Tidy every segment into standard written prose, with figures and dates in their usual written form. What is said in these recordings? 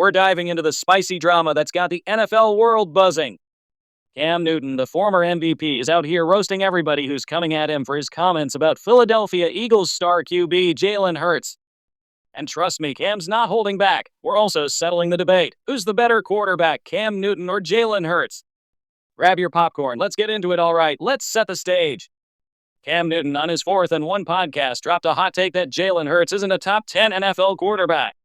we're diving into the spicy drama that's got the NFL world buzzing. Cam Newton, the former MVP, is out here roasting everybody who's coming at him for his comments about Philadelphia Eagles star QB Jalen Hurts. And trust me, Cam's not holding back. We're also settling the debate. Who's the better quarterback, Cam Newton or Jalen Hurts? Grab your popcorn. Let's get into it, all right. Let's set the stage. Cam Newton, on his 4th and 1 podcast, dropped a hot take that Jalen Hurts isn't a top 10 NFL quarterback.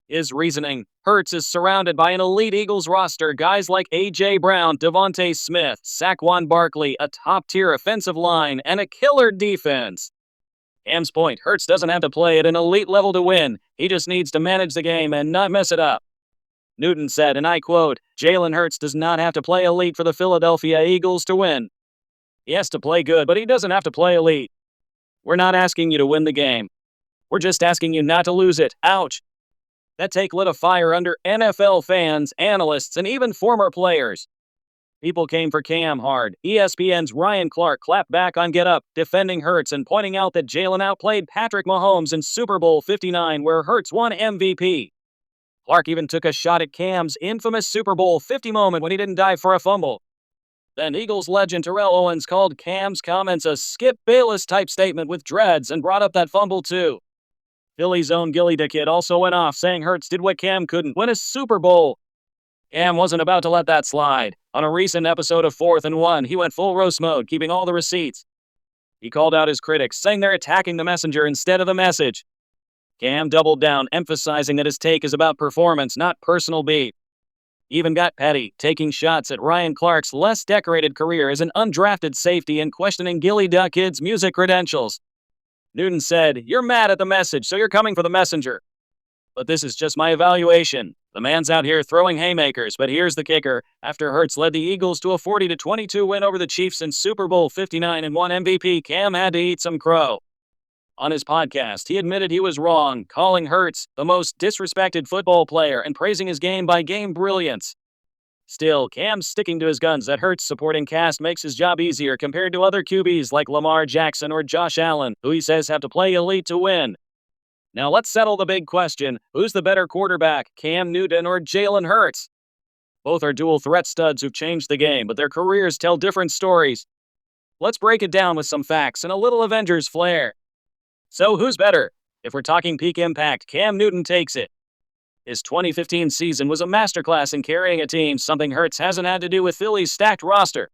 His reasoning: Hurts is surrounded by an elite Eagles roster, guys like A.J. Brown, Devontae Smith, Saquon Barkley, a top-tier offensive line, and a killer defense. Cam's point: Hurts doesn't have to play at an elite level to win. He just needs to manage the game and not mess it up. Newton said, and I quote, "Jalen Hurts does not have to play elite for the Philadelphia Eagles to win. He has to play good, but he doesn't have to play elite. We're not asking you to win the game. We're just asking you not to lose it. Ouch." That take lit a fire under NFL fans, analysts, and even former players. People came for Cam hard. ESPN's Ryan Clark clapped back on Get Up, defending Hurts and pointing out that Jalen outplayed Patrick Mahomes in Super Bowl 59, where Hurts won MVP. Clark even took a shot at Cam's infamous Super Bowl 50 moment when he didn't dive for a fumble. Then Eagles legend Terrell Owens called Cam's comments a Skip Bayless-type statement with dreads and brought up that fumble too. Philly's own Gillie Da Kid also went off, saying Hurts did what Cam couldn't: win a Super Bowl. Cam wasn't about to let that slide. On a recent episode of 4th and 1, he went full roast mode, keeping all the receipts. He called out his critics, saying they're attacking the messenger instead of the message. Cam doubled down, emphasizing that his take is about performance, not personal beef. He even got petty, taking shots at Ryan Clark's less decorated career as an undrafted safety and questioning Gillie Da Kid's music credentials. Newton said, "You're mad at the message, so you're coming for the messenger. But this is just my evaluation. The man's out here throwing haymakers, but here's the kicker. After Hurts led the Eagles to a 40-22 win over the Chiefs in Super Bowl 59 and won MVP, Cam had to eat some crow." On his podcast, he admitted he was wrong, calling Hurts the most disrespected football player and praising his game-by-game brilliance. Still, Cam's sticking to his guns that Hurts' supporting cast makes his job easier compared to other QBs like Lamar Jackson or Josh Allen, who he says have to play elite to win. Now let's settle the big question: who's the better quarterback, Cam Newton or Jalen Hurts? Both are dual threat studs who've changed the game, but their careers tell different stories. Let's break it down with some facts and a little Avengers flair. So who's better? If we're talking peak impact, Cam Newton takes it. His 2015 season was a masterclass in carrying a team, something Hurts hasn't had to do with Philly's stacked roster.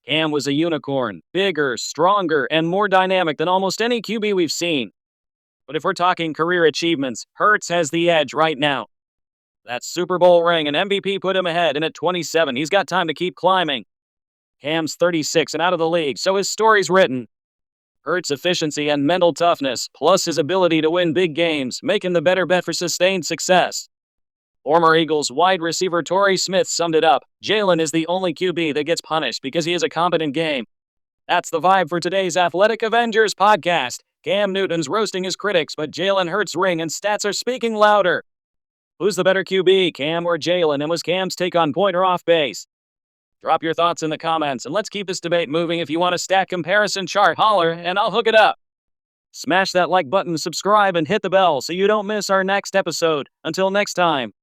Cam was a unicorn, bigger, stronger, and more dynamic than almost any QB we've seen. But if we're talking career achievements, Hurts has the edge right now. That Super Bowl ring and MVP put him ahead, and at 27, he's got time to keep climbing. Cam's 36 and out of the league, so his story's written. Hurts' efficiency and mental toughness, plus his ability to win big games, make him the better bet for sustained success. Former Eagles wide receiver Torrey Smith summed it up: Jalen is the only QB that gets punished because he has a competent game. That's the vibe for today's Athletic Avengers podcast. Cam Newton's roasting his critics, but Jalen Hurts' ring and stats are speaking louder. Who's the better QB, Cam or Jalen, and was Cam's take on point or off base? Drop your thoughts in the comments, and let's keep this debate moving. If you want a stat comparison chart, holler, and I'll hook it up. Smash that like button, subscribe, and hit the bell so you don't miss our next episode. Until next time.